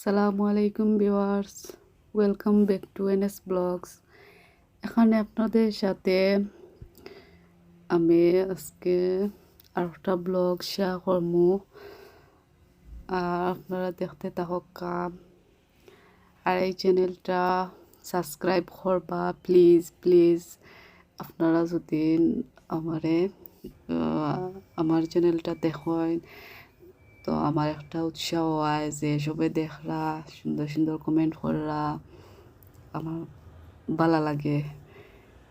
আসসালামু আলাইকুম viewers, welcome back to NS blogs. এখানে আপনাদের সাথে আমি আজকে আর একটা ব্লগ শেয়ার করবো। আর আপনারা দেখতে থাকুক কাম। আর এই চ্যানেলটা সাবস্ক্রাইব করবা প্লিজ প্লিজ। আপনারা যদি আমার চ্যানেলটা দেখেন তো আমার একটা উৎসাহ হয় যে সবাই দেখরা সুন্দর সুন্দর কমেন্ট কররা আমার ভালো লাগে।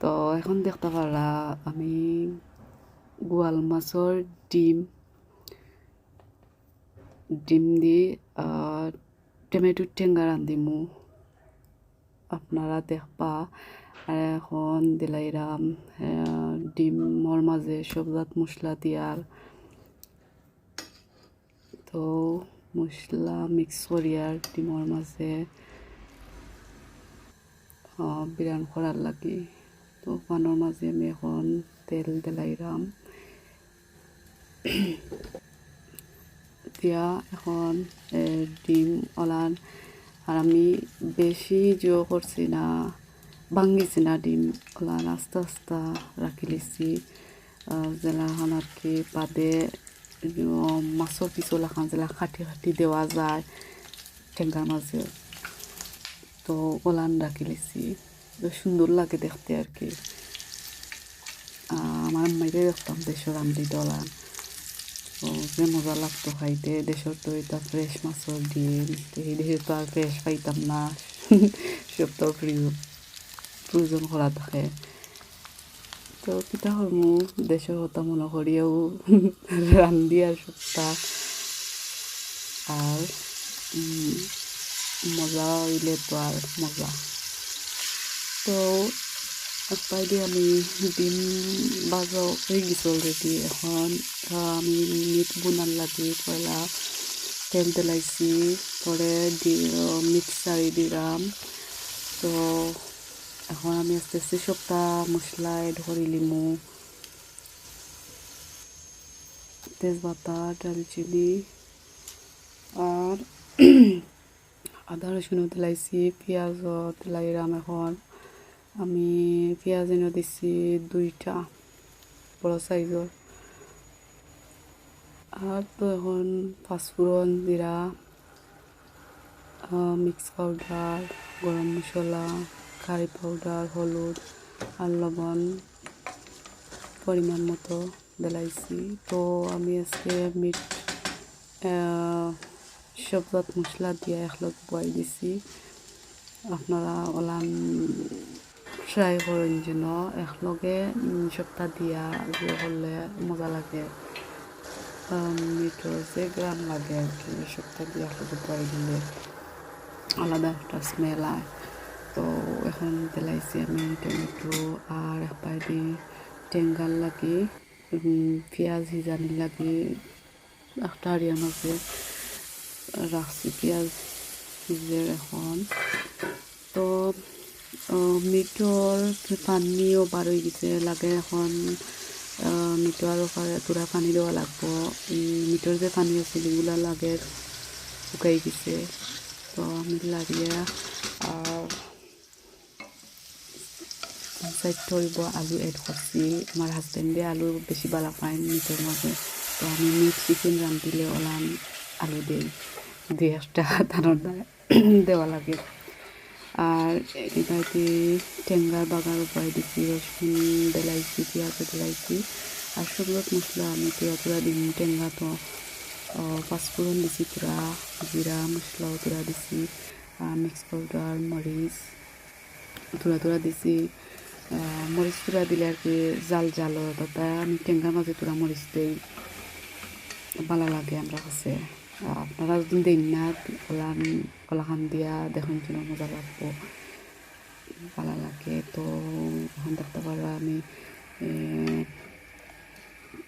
তো এখন দেখতে পারা আমি গোয়াল মাছের ডিম ডিম দিয়ে টমেটোর টেঙ্গা রান্ধিমু, আপনারা দেখবা। আর এখন দিলাইরাম ডিমর মাঝে সবজাত মশলা দিয়ার, তো মশলা মিক্স করিয়ার ডিমর মাঝে বিরান করার লাগি। তো পানোর মাঝে আমি এখন তেল দিলাইরাম দিয়া এখন ডিম ওলান। আর আমি বেশি জো করছি না, ভাঙ্গিছি না ডিম ওলান, আস্তে আস্তে রাখি লিছি। জেলা এখন আর কি বাদে মাছর পিছলা খান জেলা খাটি খাটি দেওয়া যায় ঠেঙ্গার মাঝে, তো ওলান রাখি লিছি। সুন্দর লাগে দেখতে আর কি। আমার মাইরে দেখতাম দেশের রান্ধি ওলান, তো যে মজা লাগতো খাইতে। দেশের তো এটা ফ্রেশ মাছের ডিম, এই দেশে তো আর ফ্রেশ পাইতাম না, সব তো ফ্রোজন করা থাকে। তো কিতা হরমু দেশের কথা মনে করিয়াও রান্ধি আর সপ্তাহ। আর মজা হইলে তো আর মজা। তো একবার দিয়ে আমি ডিম বাজা হয়ে গেছে অলরেডি। এখন আমি মিট বোনার লাগে পয়লা তেল দিলাইছি, পরে মিক্সারে দিলাম। তো এখন আমি আস্তে আস্তে সবটা মশলা এড করে লিমু, তেজপাতা, দারচিনি আর আদা রসুনও দিলাইছি, পেঁয়াজও দিলাইরাম। এখন আমি পেঁয়াজ এনে দিছি 2টা বড় সাইজর। আর তো এখন পাঁচফোড়ন, জিরা, মিক্স পাউডার, গরম মশলা, কারি পাউডার, হলুদ আর লবণ পরিমাণ মতো দিলাইছি। তো আমি আজকে মিট সবজাত মশলা দিয়ে একলগ বয়াই দিছি। আপনারা ওলান ট্রাই করেন যেন একলগে সবটা দিয়া দিয়ে করলে মজা লাগে। মিটর যে গ্রাম লাগে আর কি, সবটা দিয়ে একলগে বয়াই দিলে আলাদা একটা স্মেল হয়। তো এখন দিলাইছি আমি টমেটো আর একবার দিয়ে টেঙ্গার লাগে পেঁয়াজ হিজানির লাগে একটা হারিয়ার মাঝে রাখছি পেঁয়াজ ভিজে। এখন তো মিটর পানিও বার হয়ে গেছে লাগে। এখন মিটর আরও তোরা পানি দেওয়া লাগবো। মিটর যে পানি আছে এগুলো লাগে শুকাই গেছে। তো আমি লাগিয়ে সাইড ধরব আলু এড করছি। আমার হাজবেন্ডে আলু বেশি ভালো পায় মিটের মাঝে, তো আমি মিট চিকেন রান্ধিলে ওলান আলু দিই, দুই একটা তানোর দেওয়া লাগে। আর এবার টেঙ্গার বাগার উপরে দিচ্ছি, রসুন দিলাইছি, পেঁয়াজ দিলাইছি আর সবগুলো মশলা আমি তুরা দিন। টেঙ্গা তো পাঁচফোড়ন দিছি, তুরা জিরা মশলাও তুরা দিছি, মিক্স পাউডার মরিচ তুরা দিছি। মরিচ তুরা দিলে আর কি জাল জাল তাতে আমি টেঙ্গার মাঝে তুরা মরিচ দিই, ভালো লাগে আমরা কাছে। আপনারা যদি দেন না কলাখান দিয়া দেখুন যেন মজা লাগবো, ভালো লাগে। তো এখন দেখতে পারো আমি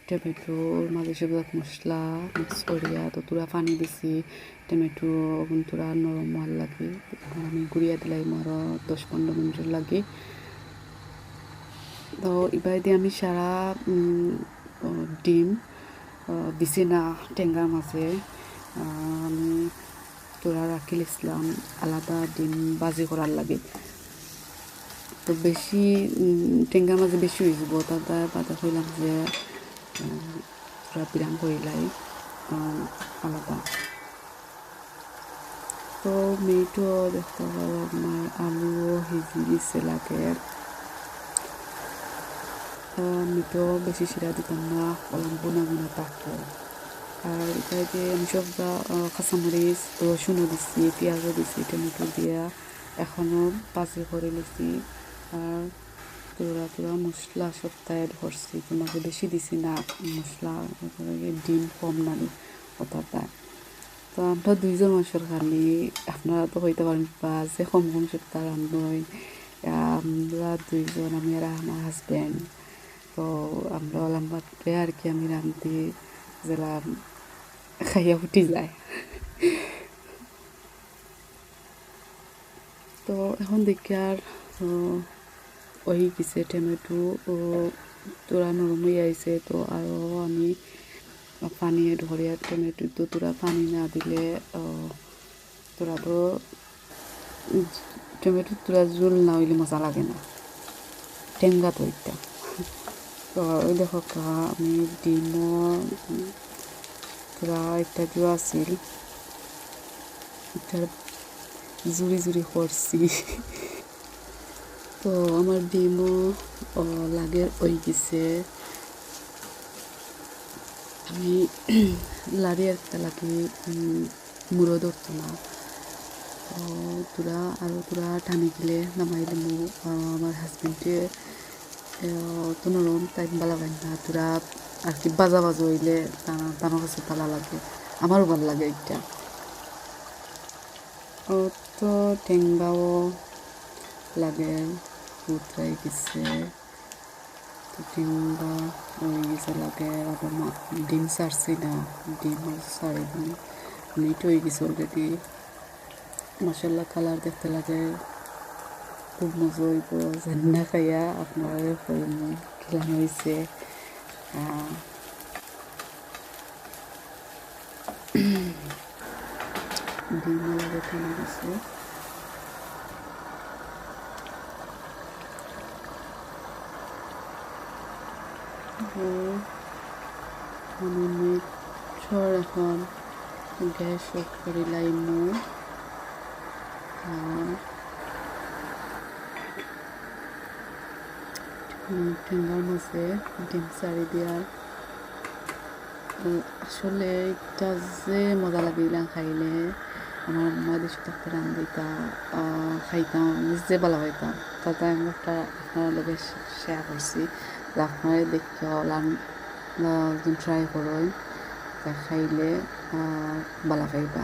টমেটোর মাঝে সবজাত মশলা মিক্স করিয়া তো তুরা পানি দিছি। টমেটো এখন তুরা নরম হওয়ার লাগে, এখন আমি গুড়িয়া দিলাই আরও 10-15 মিনিটের লাগে। তো এবার দিয়ে আমি সারা ডিম দিছি না টেঙ্গার মাঝে। আমি তোরা রাখি লিসলাম আলাদা ডিম বাজি করার লাগে। তো বেশি টেঙ্গার মাঝে বেশি হয়ে যাব তাতে বাদা কইলাম যে তোরা বিরাম করিলাই আলাদা। তো মেয়েটো দেখতে পারো আমার আলুও ভিজি দিচ্ছে লাগে। আমি তো বেশি সিরা দিতাম না, কলম বোনা বোনা থাকতো। আর এটা যে আমি সব কাঁচামরিচ রসুনও দিচ্ছি, পেঁয়াজও দিচ্ছি, টমেটো দিয়া এখনও পাঁচি করে নিছি। আর তোরা মশলা সপ্তাহে ধরছি, তোমাকে বেশি দিছি না মশলা, ডিম কম নানি কথাটা। তো আমরা দুইজন মানুষের খালি, আপনারা তো হইতে পারেন বা যে কম কম সপ্তাহ রান্ধই। আমরা দুইজন, আমি আর আমার হাজব্যান্ড। তো আমরা হলাম বাদে আর কি আমি রান্ধি যেলা খাইয়া ফুটি যায়। তো এখন দেখি আর ওই গেছে টমেটো তোরা নরম হয়ে আইছে। তো আরও আমি পানি ধরিয়া টমেটো তো তোরা পানি না দিলে তোরা তো টমেটো তোরা জোল না হইলে মজা লাগে না, টেঙ্গা তো এটা। তো ওই দেখো আমি ডিমও তোরা একটা যে আছিল একটা জুড়ি জুড়ি করছি। তো আমার ডিমও লাগে ওই গেছে। আমি লাড়ি একটা লাগে মুড়ো ধরতো না। তোরা টানি গেলে নামাই দিমু। আমার হাজবেন্ডে তো নরম টাইম বালা পাই না, তোরা আর কি বাজা বাজা হইলে তার কাছে ভালো লাগে, আমারও ভালো লাগে এটা। তো টেঙ্গাও লাগে উতরাই গেছে। তো টেঙ্গা হয়ে গেছে লাগে। আবার ডিম সারছি না, ডিম সারি দিন মিট হয়ে গেছে অলরেডি। মশলা কালার দেখতে লাগে খুব মজা হইব। রান্না খাইয়া আপনার খেলানো হয়েছে। ডিমও লাগে ঠান্ডা গেছে। আমি মিক্সর এখন গ্যাস অফ করে লাইমু। ঠেঙ্গার মাঝে ডিম সারি দেওয়ার আসলে এটা যে মজা লাগিলাম খাইলে। আমার মা দেশে থাকতে রান্ধিতা খাইতাম, নিজে ভালো খাইতাম। তাতে আমি একটা আপনার লোকে শেয়ার করছি যে আপনারা দেখতে হলাম ট্রাই করো, তা খাইলে ভালো খাইবা।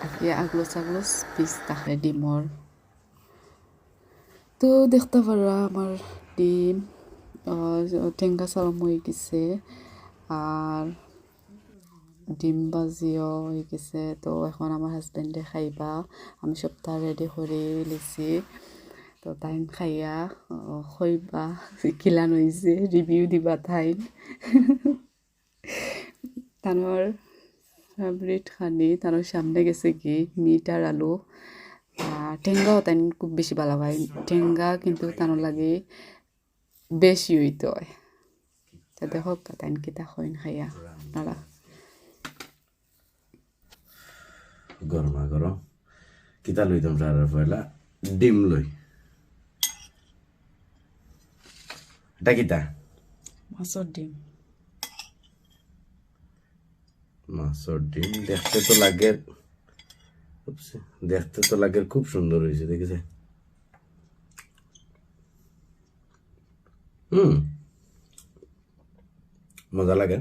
আর কি আগলোস আগলোস পিস থাকে ডিমর। তো দেখতে পারা আমার ডিম টেঙ্গা সালাম হয়ে গেছে আর ডিম বাজিও হয়ে গেছে। তো এখন আমার হাজব্যান্ডে খাইবা, আমি সপ্তাহ রেডি করে লিছি। তো তাইন খাইয়া খইবা কিলান হয়েছে, রিভিউ দিবা তাইন। তানোর ফেভারিট খানি তানোর সামনে গেছে কি মিট আর আলু। টেঙ্গাও তাই খুব বেশি ভালো হয়, টেঙ্গা কিন্তু তানোর লাগে বেশি হইতে হয়। তা দেখো তাইন কিতা হইন খাইয়া আপনারা। গরমা গরম কিতা লইতাম সারার পয়লা ডিম লই। এটা কিতা মাছের ডিম। মাছের ডিম দেখতে তো লাগে খুব সুন্দর হয়েছে, দেখেছে। মজা লাগে,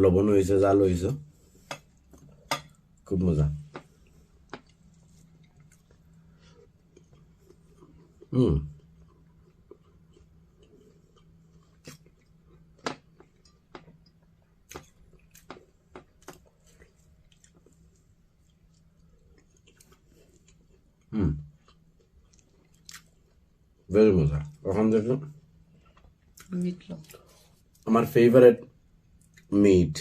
লবণ হয়েছে, জাল হয়েছে, খুব মজা। ভেরি মজা। এখন দেখো মিট আমার ফেভারিট মিট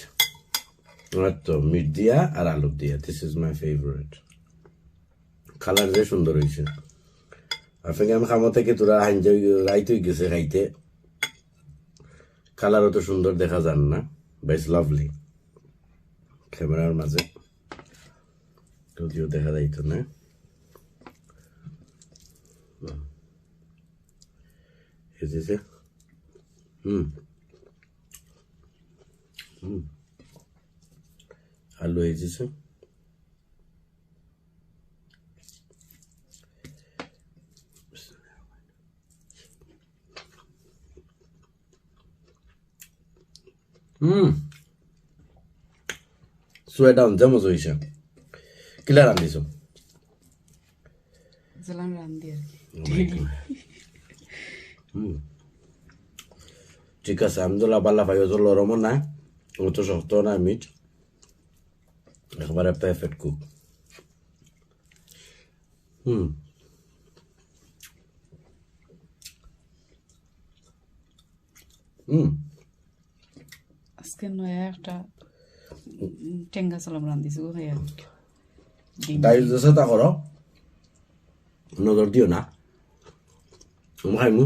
তো মিট দিয়া আর আলু দিয়া, this is my favourite. Colour যে সুন্দর হয়েছে। আপনাকে আমি খামো থেকে তোরা রাইত হয়ে গেছে খাইতে, কালার অত সুন্দর দেখা যান না, বেশ লাভলি ক্যামেরার মাঝে, যদিও দেখা যাইতো না। এসেছে আলু এসেছে। সোয়েটা অন যেমন হয়েছে। কিলা রান্ধিছ? জেলাম রান্ধি আর কি। ঠিক আছে, আমি তো লাভাল্লা ভাই, অত লরমও না, অত শক্ত না মিট, একবারে পারফেক্ট কুক। আজকে নয়া একটা টেঙ্গা সালাম রান্ধিছি গো ভাইয়া। তাই চেষ্টা করো, নজর দিও না। আমি খাইমু,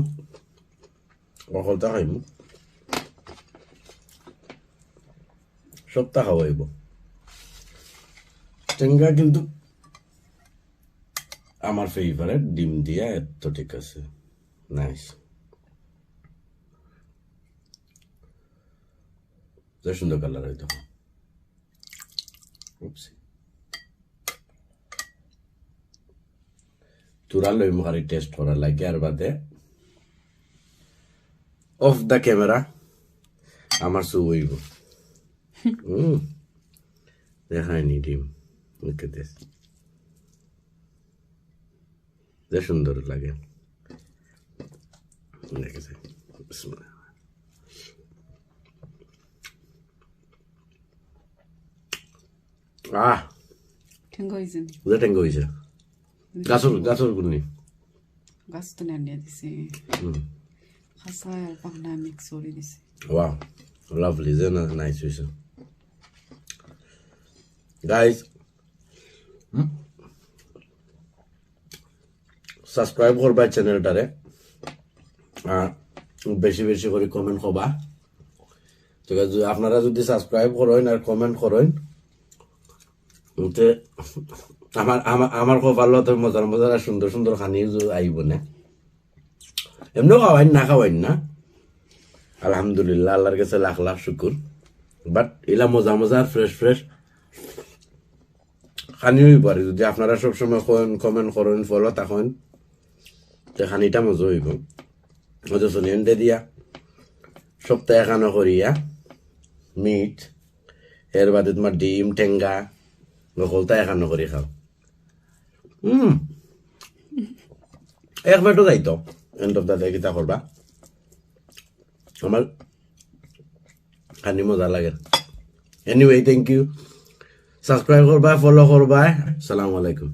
অকলটা খাইমু, সপ্তাহ খাওয়াইব। টেঙ্গা কিন্তু আমার ফেভারিট, ডিম দিয়া এত ঠিক আছে, নাইস। যে সুন্দর কালার হইতো। তুরা লই মুখারি টেস্ট করার লাগে, আর বাদে অফ দ্য ক্যামেরা আমার সু হইব। দেখায়নি ডিম, যে সুন্দর লাগে দেখেছে। ঠেঙ্গা হয়েছে যে টেঙ্গা হয়েছে, গাছর গুলি গাছ তো নিয়ে দিছে, খাসা আর পাখনা মিক্স করে দিছে। ওয়াও, লাভলি, যে নাইস হয়েছে। গাইজ সাবস্ক্রাইব করবা চ্যানেলটারে, বেশি বেশি করে কমেন্ট করবা। ঠিক আছে, আপনারা যদি সাবস্ক্রাইব করেন আর কমেন্ট করেন, আমার কপাল তো মজার মজার আর সুন্দর সুন্দর খানি আইব না। এমনিও খাওয়াইন না, খাওয়াইন না, আলহামদুলিল্লাহ, আল্লাহর কাছে লাখ লাখ শুকুর। বাট এলা মজা মজার ফ্রেশ ফ্রেশ খানি হইব। আর যদি আপনারা সবসময় কমেন্ট করেন, ফলো থাকেন, তো খানিটা মজা হইব। অথচ এন্ডে দিয়া সপ্তাহে এখানো করিয়া মিট, এর বাদে তোমার ডিম টেঙ্গা নকলতা এখানো করি খাও। এক মিনিটও যাইতো এন্ড অফ দ্য ডে কিতা করবা, আমার খানি মজা লাগে। এনিওয়ে, থ্যাংক ইউ, সাবস্ক্রাইব করবা, ফলো করবা। আসসালামু আলাইকুম।